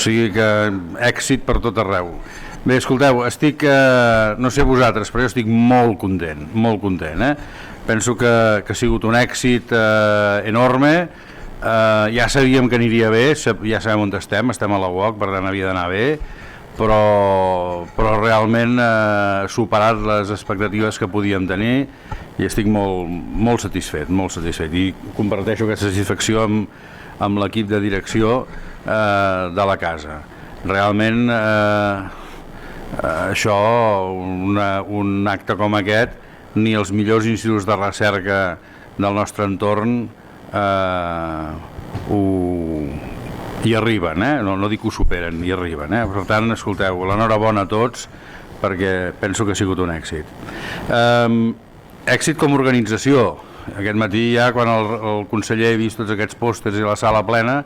sigui que èxit per tot arreu. Bé, escolteu, estic, no sé vosaltres, però jo estic molt content, Penso que ha sigut un èxit enorme, ja sabíem que aniria bé, ja sabem on estem a la UOC, per tant havia d'anar bé, però realment ha superat les expectatives que podíem tenir i estic molt satisfet, i comparteixo aquesta satisfacció amb l'equip de direcció de la casa. Realment això, un acte com aquest, ni els millors instituts de recerca del nostre entorn hi arriben, no dic que ho superen, hi arriben. Per tant, escolteu, l'enhorabona a tots, perquè penso que ha sigut un èxit. Èxit com a organització. Aquest matí ja, quan el conseller ha vist tots aquests pòsters i la sala plena,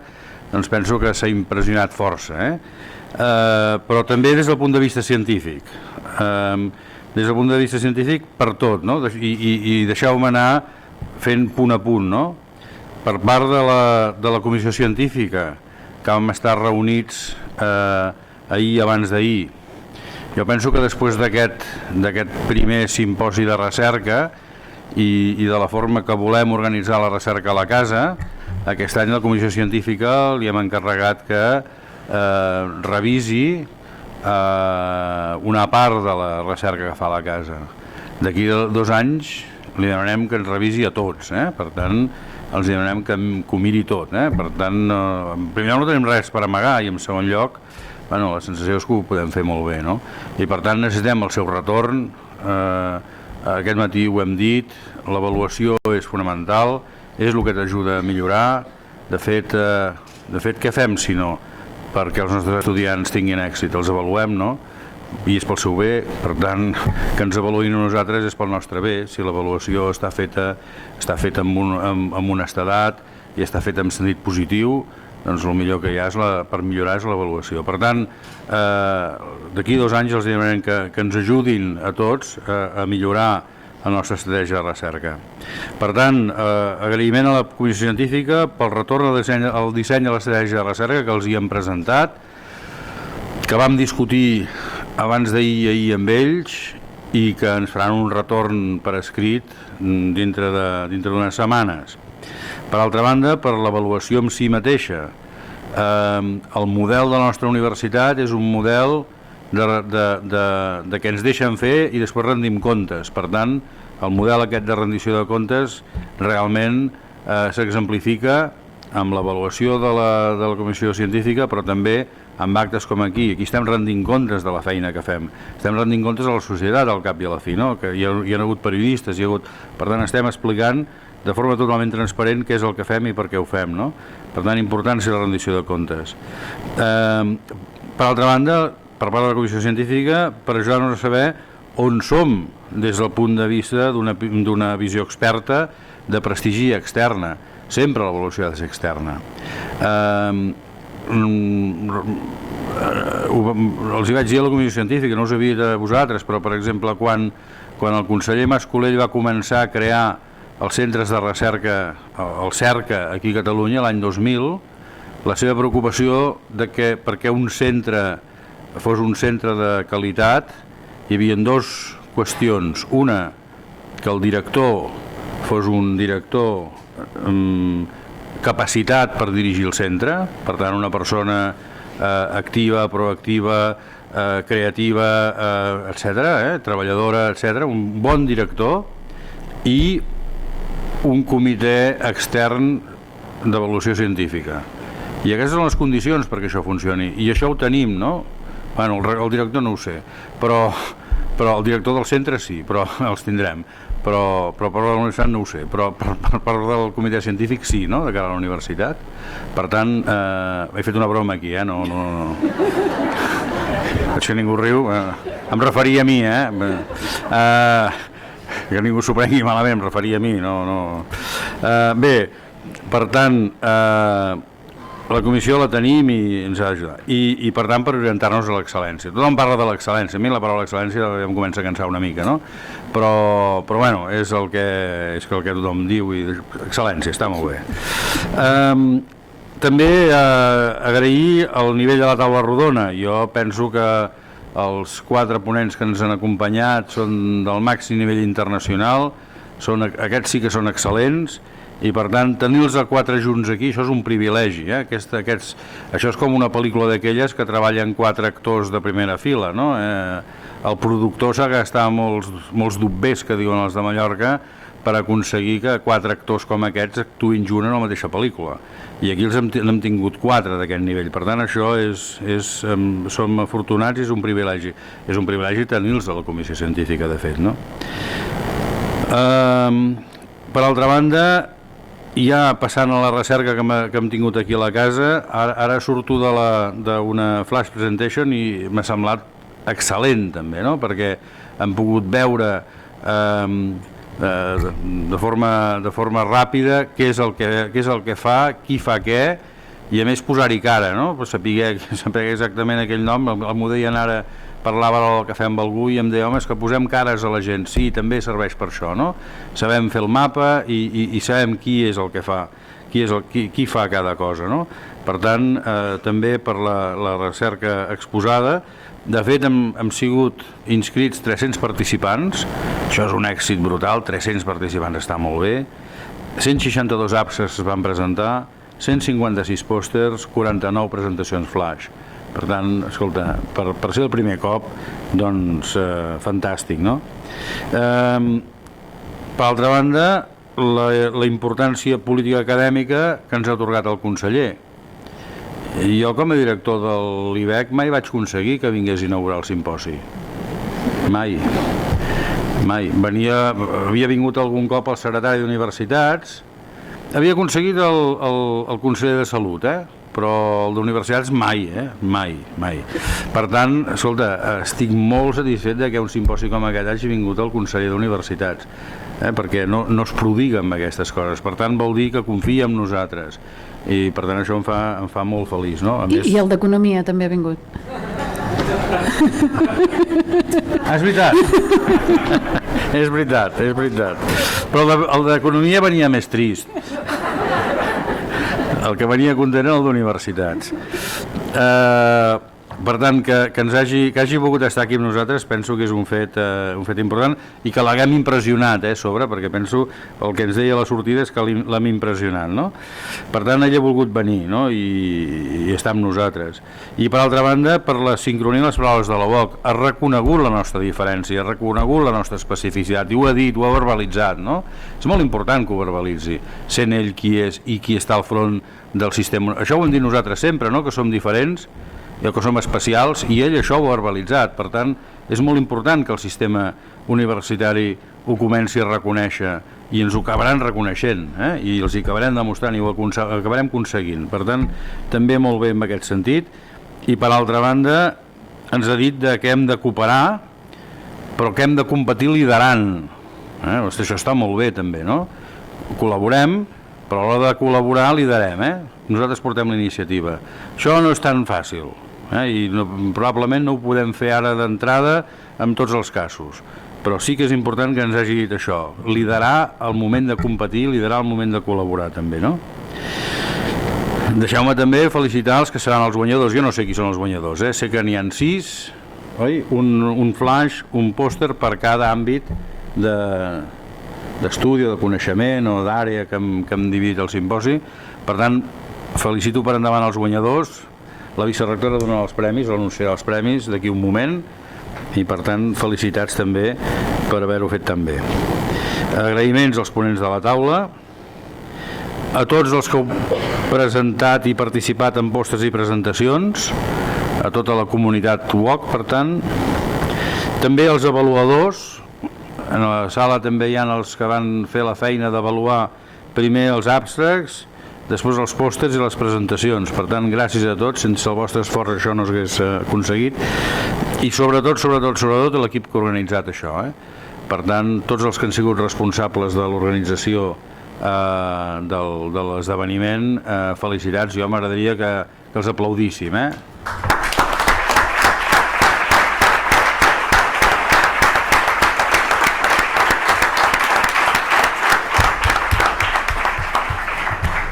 doncs penso que s'ha impressionat força, però també des del punt de vista científic. Des del punt de vista científic per tot, no? I deixeu-me anar fent punt a punt, no? Per part de la comissió científica, que vam estar reunits ahir i abans d'ahir, jo penso que després d'aquest primer simposi de recerca i de la forma que volem organitzar la recerca a la casa, aquest any la comissió científica li hem encarregat que revisi una part de la recerca que fa a la casa. D'aquí a 2 anys li demanem que ens revisi a tots, per tant els demanem que ho miri tot, per tant en primer lloc no tenim res per amagar i en segon lloc la sensació és que ho podem fer molt bé, i per tant necessitem el seu retorn. Aquest matí ho hem dit, l'avaluació és fonamental, és el que t'ajuda a millorar. De fet, què fem si no perquè els nostres estudiants tinguin èxit? Els avaluem, i és pel seu bé, per tant, que ens avaluïn a nosaltres és pel nostre bé. Si l'avaluació està feta amb honestedat i està feta en sentit positiu, doncs el millor que hi ha per millorar és l'avaluació. Per tant, d'aquí a 2 anys els demanem que ens ajudin a tots a millorar la nostra estratègia de recerca. Per tant, agraïment a la comissió científica pel retorn al disseny de l'estratègia de recerca que els hi hem presentat, que vam discutir abans d'ahir i ahir amb ells i que ens faran un retorn per escrit dintre d'unes setmanes. Per altra banda, per l'avaluació en si mateixa. El model de la nostra universitat és un model de que ens deixen fer i després rendim comptes. Per tant, el model aquest de rendició de comptes realment s'exemplifica amb l'avaluació de la comissió científica, però també amb actes com aquí. Aquí estem rendint comptes de la feina que fem, estem rendint comptes a la societat al cap i a la fi, que hi ha hagut periodistes, per tant estem explicant de forma totalment transparent què és el que fem i per què ho fem, per tant importància de la rendició de comptes. Per altra banda, per part de la comissió científica, per ajudar-nos a saber on som des del punt de vista d'una visió experta de prestigi externa. Sempre l'avaluació ha de ser externa. Els hi vaig dir a la comissió científica, no us havia dit a vosaltres, però per exemple quan el conseller Mas-Colell va començar a crear els centres de recerca, el CERCA aquí a Catalunya l'any 2000, la seva preocupació que perquè un centre fos un centre de qualitat hi havia 2 qüestions. Una, que el director fos un director capacitat per dirigir el centre, per tant una persona activa, proactiva, creativa, etc., treballadora, etc., un bon director i un comitè extern d'avaluació científica. I aquestes són les condicions perquè això funcioni, i això ho tenim, Bueno, el director no ho sé, però el director del centre sí, però els tindrem. Però per la universitat no ho sé, però per part del comitè científic sí, de cara a la universitat. Per tant, he fet una broma aquí, no. Veig que ningú riu, em referia a mi, que ningú s'ho prengui malament, em referia a mi, no. Bé, per tant, la comissió la tenim i ens ha d'ajudar. I per tant, per orientar-nos a l'excel·lència. Tothom parla de l'excel·lència, a mi la paraula excel·lència ja em comença a cansar una mica, Però bueno, és el que tothom diu i excel·lència, està molt bé. també agrair el nivell de la taula rodona. Jo penso que els 4 ponents que ens han acompanyat són del màxim nivell internacional, aquests sí que són excel·lents, i per tant tenir-los a 4 junts aquí, això és un privilegi, això és com una pel·lícula d'aquelles que treballen 4 actors de primera fila, no? El productor s'ha gastat molts dobbers, que diuen els de Mallorca, per aconseguir que 4 actors com aquests actuïn junts en la mateixa pel·lícula, i aquí n'hem tingut 4 d'aquest nivell. Per tant, això som afortunats i és un privilegi tenir-los a la comissió científica, de fet, no? Per altra banda, ja passant a la recerca que hem tingut aquí a la casa, ara surto d'una flash presentation i m'ha semblat excel·lent també, no? Perquè hem pogut veure de forma ràpida què és el que fa, qui fa què, i a més posar-hi cara, no? Per saber exactament aquell nom. M'ho deien ara, parlava al cafè amb algú i em deia, home, és que posem cares a la gent. Sí, també serveix per això, no? Sabem fer el mapa i sabem qui és el que fa, qui fa cada cosa, no? Per tant, també per la recerca exposada. De fet, hem sigut inscrits 300 participants, això és un èxit brutal, 300 participants està molt bé, 162 abstracts es van presentar, 156 pòsters, 49 presentacions flash. Per tant, escolta, per ser el primer cop, doncs fantàstic, no? Per altra banda, la importància política acadèmica que ens ha atorgat el conseller. Jo, com a director de l'IBEC, mai vaig aconseguir que vingués a inaugurar el simposi. Mai. Havia vingut algun cop el secretari d'Universitats, havia aconseguit el conseller de Salut, però el d'Universitats mai. Per tant, escolta, estic molt satisfet que un simposi com aquest hagi vingut el conseller d'Universitats, perquè no es prodiga amb aquestes coses. Per tant, vol dir que confia en nosaltres, i per tant això em fa molt feliç, no? I el d'Economia també ha vingut. És veritat. És veritat. Però el d'Economia venia més trist. El que venia content era el d'Universitats. Per tant, que hagi pogut estar aquí amb nosaltres, penso que és un fet important, i que l'haguem impressionat sobre, perquè penso, el que ens deia a la sortida és que l'hem impressionat, no? Per tant, ell ha volgut venir, no? I està amb nosaltres. I per altra banda, per la sincronia de les paraules de la UOC, ha reconegut la nostra diferència, ha reconegut la nostra especificitat, i ho ha dit, ho ha verbalitzat, no? És molt important que ho verbalitzi, sent ell qui és i qui està al front del sistema. Això ho hem dit nosaltres sempre, no? Que som diferents, que som especials, i ell això ho ha verbalitzat. Per tant, és molt important que el sistema universitari ho comenci a reconèixer, i ens ho acabaran reconeixent, i els hi acabarem demostrant i ho acabarem aconseguint. Per tant, també molt bé en aquest sentit. I per altra banda, ens ha dit que hem de cooperar, però que hem de competir liderant. Això està molt bé també, no? Col·laborem, però a l'hora de col·laborar liderem, nosaltres portem la iniciativa. Això no és tan fàcil, i probablement no ho podem fer ara d'entrada en tots els casos, però sí que és important que ens hagi dit això, liderar el moment de competir, liderar el moment de col·laborar també, no? Deixeu-me també felicitar els que seran els guanyadors. Jo no sé qui són els guanyadors, sé que n'hi ha 6, oi? Un flash, un pòster per cada àmbit d'estudi o de coneixement o d'àrea que hem dividit el simposi. Per tant, felicito per endavant els guanyadors. La vicerectora donarà els premis, anunciarà els premis d'aquí un moment, i per tant felicitats també per haver-ho fet tan bé. Agraïments als ponents de la taula, a tots els que heu presentat i participat en postres i presentacions, a tota la comunitat UOC, per tant, també als avaluadors. En la sala també hi ha els que van fer la feina d'avaluar primer els abstracts, després els pòsters i les presentacions. Per tant, gràcies a tots, sense el vostre esforç això no s'hagués aconseguit, i sobretot a l'equip que ha organitzat això. Per tant, tots els que han sigut responsables de l'organització de l'esdeveniment, felicitats. Jo m'agradaria que els aplaudíssim.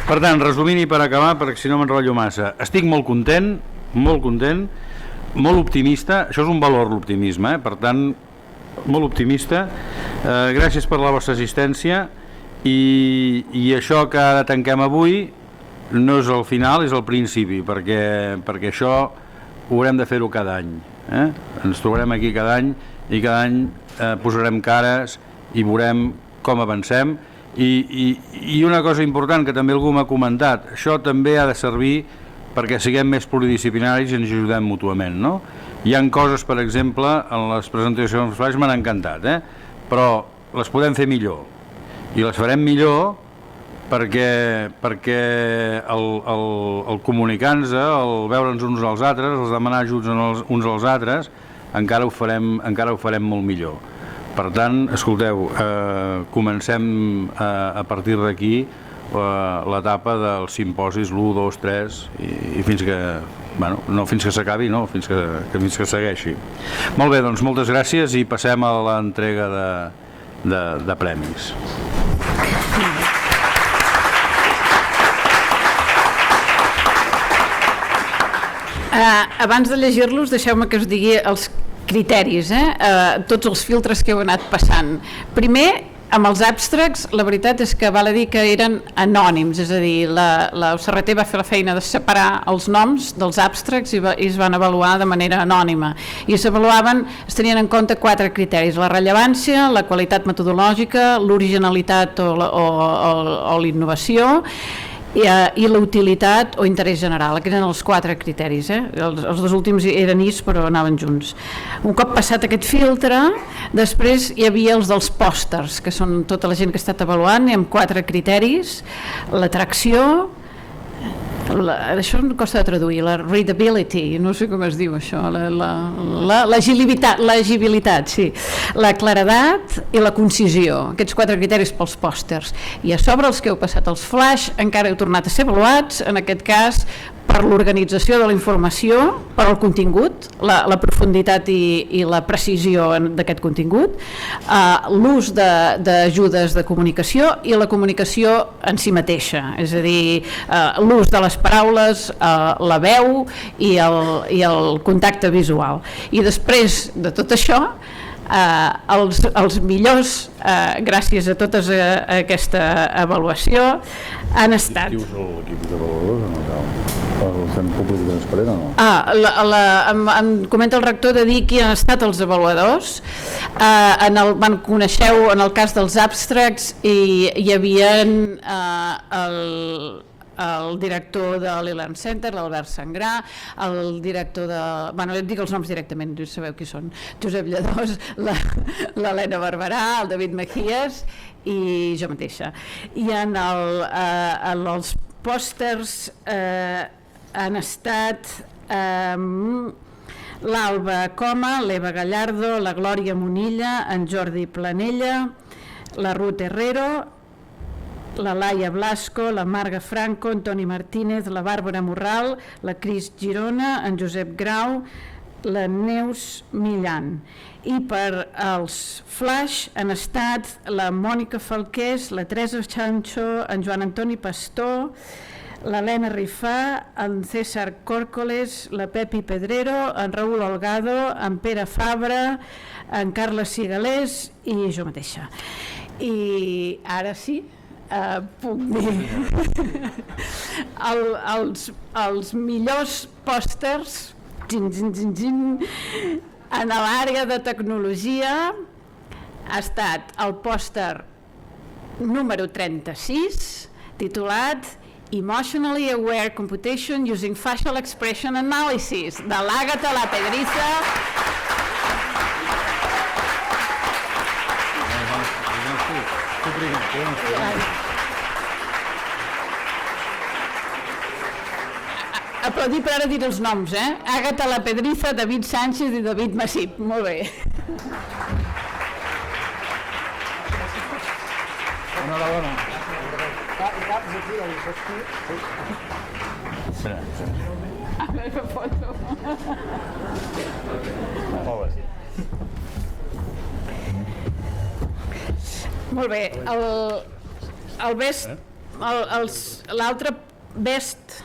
Per tant, resumint i per acabar, perquè si no m'enrotllo massa, estic molt content, molt optimista. Això és un valor, l'optimisme, per tant, molt optimista. Gràcies per la vostra assistència i això que ara tanquem avui no és el final, és el principi, perquè això ho haurem de fer-ho cada any. Ens trobarem aquí cada any i cada any posarem cares i veurem com avancem. I una cosa important que també algú m'ha comentat, això també ha de servir perquè siguem més pluridisciplinaris i ens ajudem mútuament, no? Hi ha coses, per exemple, en les presentacions flash m'han encantat, però les podem fer millor i les farem millor perquè el comunicar-nos, el veure'ns uns als altres, els demanar ajuts uns als altres, encara ho farem molt millor. Per tant, escolteu, comencem a partir d'aquí l'etapa dels simposis l'1, 2, 3 i fins que, bueno, no fins que s'acabi, no, fins que segueixi. Molt bé, doncs moltes gràcies i passem a l'entrega de premis. Abans de llegir-los, deixeu-me que us digui els criteris, tots els filtres que heu anat passant. Primer, amb els abstracts, la veritat és que val a dir que eren anònims, és a dir, la UCRT va fer la feina de separar els noms dels abstracts i es van avaluar de manera anònima. I es tenien en compte 4 criteris: la rellevància, la qualitat metodològica, l'originalitat o l'innovació, i la utilitat o interès general. Aquests eren els 4 criteris, els 2 últims eren però anaven junts. Un cop passat aquest filtre, després hi havia els dels pòsters, que són tota la gent que ha estat avaluant, i amb 4 criteris: l'atracció, això em costa de traduir, la readability, no sé com es diu això, l'agilibilitat, sí, la claredat i la concisió. Aquests 4 criteris pels pòsters. I a sobre els que heu passat els flash encara heu tornat a ser avaluats, en aquest cas per l'organització de la informació, per al contingut, la profunditat i la precisió d'aquest contingut, l'ús d'ajudes de comunicació i la comunicació en si mateixa, és a dir, l'ús de les paraules, la veu i el contacte visual. I després de tot això, els millors, gràcies a tota aquesta avaluació, han estat... Dius l'equip d'avaluadors o no? El fem públic i transparent o no? Em comenta el rector de dir qui han estat els avaluadors. Coneixeu, en el cas dels abstracts, hi havia el director de l'Elan Center, l'Albert Sangrà, el director de... Bueno, dic els noms directament, sabeu qui són: Josep Lledós, l'Helena Barberà, el David Mejías i jo mateixa. I en els pòsters han estat l'Alba Coma, l'Eva Gallardo, la Glòria Monilla, en Jordi Planella, la Ruth Herrero, la Laia Blasco, la Marga Franco, en Toni Martínez, la Bàrbara Morral, la Cris Girona, en Josep Grau, la Neus Millan. I per als flash han estat la Mònica Falqués, la Teresa Chancho, en Joan Antoni Pastor, l'Helena Rifà, en César Córcoles, la Pepi Pedrero, en Raúl Olgado, en Pere Fabra, en Carles Cigalés i jo mateixa. I ara sí, puc dir els millors pòsters en l'àrea de tecnologia ha estat el pòster número 36, titulat Emotionally Aware Computation Using Facial Expression Analysis, de l'Àgata La Pedriza. Aplaudir per ara dir els noms, Àgata La Pedriza, David Sánchez i David Massip. Molt bé. Enhorabona. A veure, foto. Molt bé. Molt bé, el best l'altre best...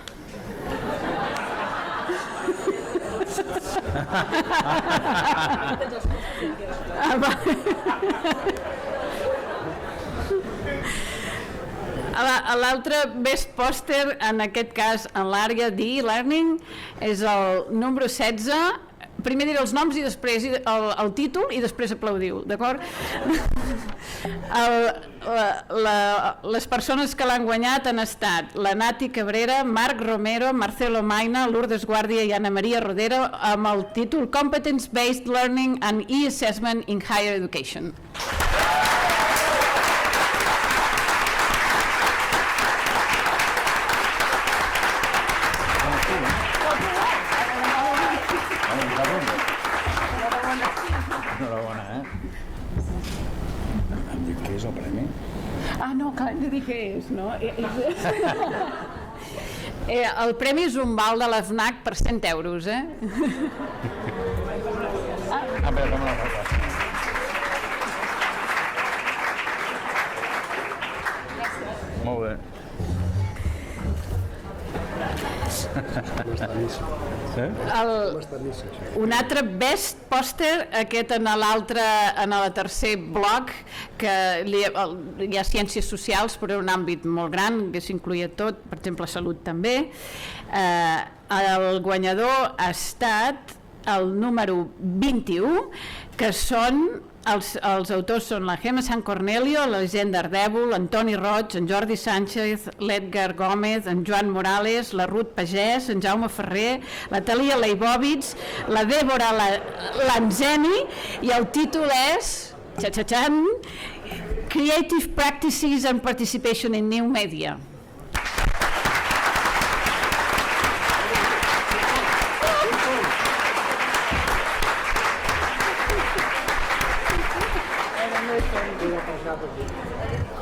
L'altre best pòster, en aquest cas en l'àrea d'e-learning, és el número 16. Primer diré els noms i després el títol i després aplaudiu, d'acord? Les persones que l'han guanyat han estat la Nati Cabrera, Marc Romero, Marcelo Maina, Lourdes Guàrdia i Ana Maria Rodero, amb el títol Competence Based Learning and E-Assessment in Higher Education. Enhorabona, Hem dit què és el premi? No, clar, hem de dir què és, no? El premi és un val de la FNAC per 100 euros, Molt bé. Un altre best pòster, aquest en el tercer bloc, que hi ha ciències socials, però en un àmbit molt gran, que s'incluïa tot, per exemple salut també. El guanyador ha estat el número 21, que són els autors són la Gemma San Cornelio, la Gent d'Ardèvol, Antoni Roig, en Jordi Sánchez, l'Edgar Gómez, en Joan Morales, la Ruth Pagès, en Jaume Ferrer, la Talia Leibovitz, la Débora Lanzeni, i el títol és Creative Practices and Participation in New Media.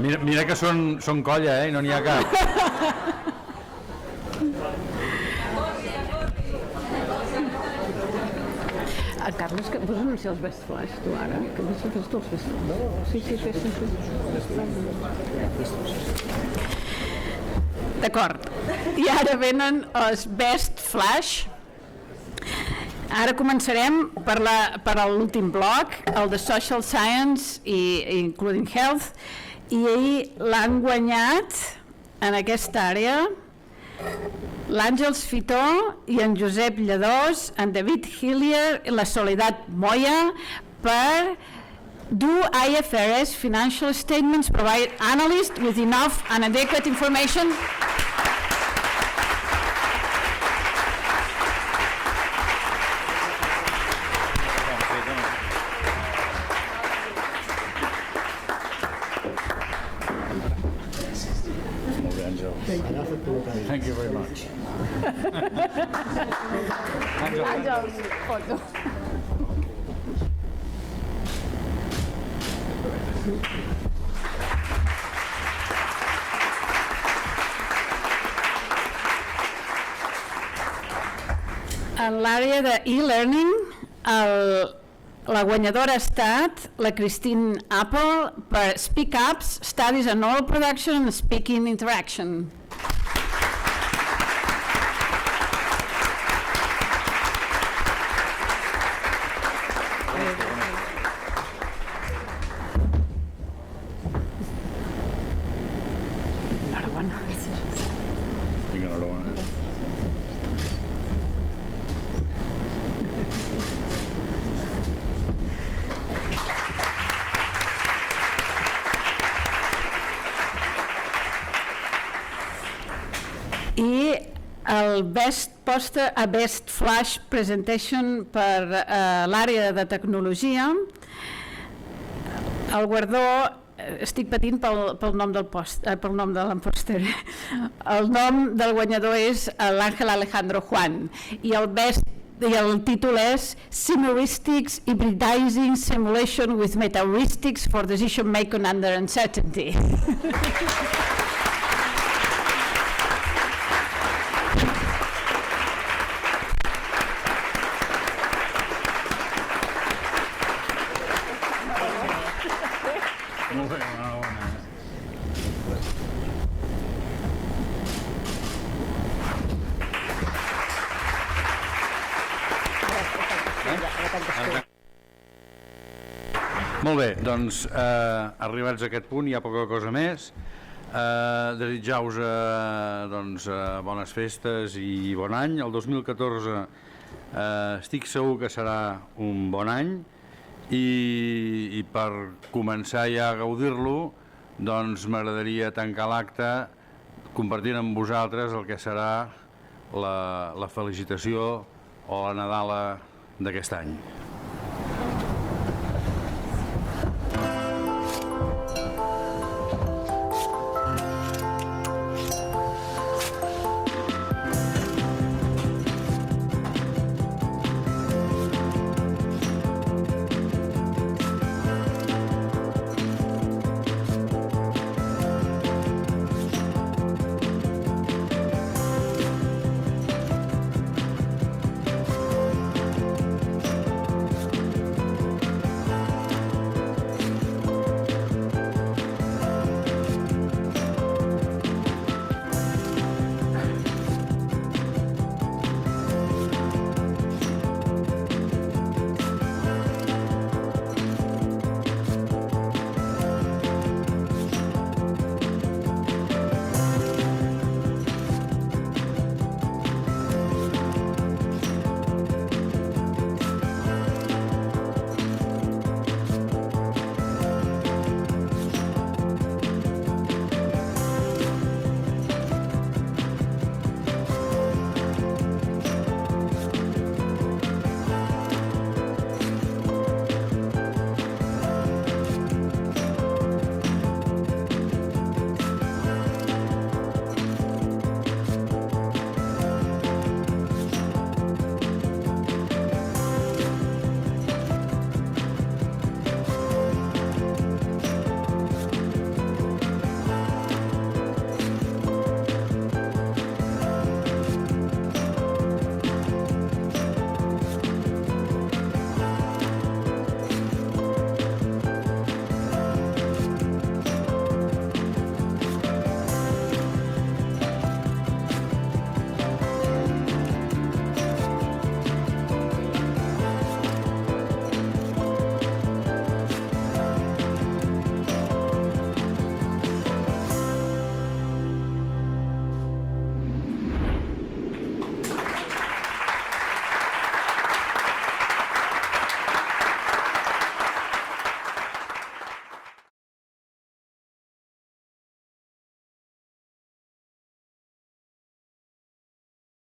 Mira que són colla, i no n'hi ha cap. Carles, que vols anunciar els Best Flash, tu ara? Que no fes tu els Best Flash. Sí. D'acord. I ara venen els Best Flash. Ara començarem per l'últim bloc, el de Social Science i Including Health, i l'han guanyat en aquesta àrea l'Àngels Fitó i en Josep Lledós, en David Hillier i la Soledad Moya per Do IFRS Financial Statements Provide Analysts with Enough and Adequate Information? Thank you very much. Àngels, foto. En l'àrea de e-learning, la guanyadora ha estat la Christine Apple per Speak Ups, Studies and Oral Production and Speaking Interaction. I el Best Poster a Best Flash Presentation per l'àrea de tecnologia, el guardó, estic patint pel nom del pòster, el nom del guanyador és l'Àngel Alejandro Juan, i el títol és Simheuristics Hybridizing Simulation with Meta-heuristics for Decision Making Under Uncertainty. Molt bé, doncs arribats a aquest punt hi ha poca cosa més. Desitjar-vos doncs, bones festes i bon any. El 2014 estic segur que serà un bon any i per començar ja a gaudir-lo doncs m'agradaria tancar l'acte compartint amb vosaltres el que serà la felicitació o la Nadala d'aquest any.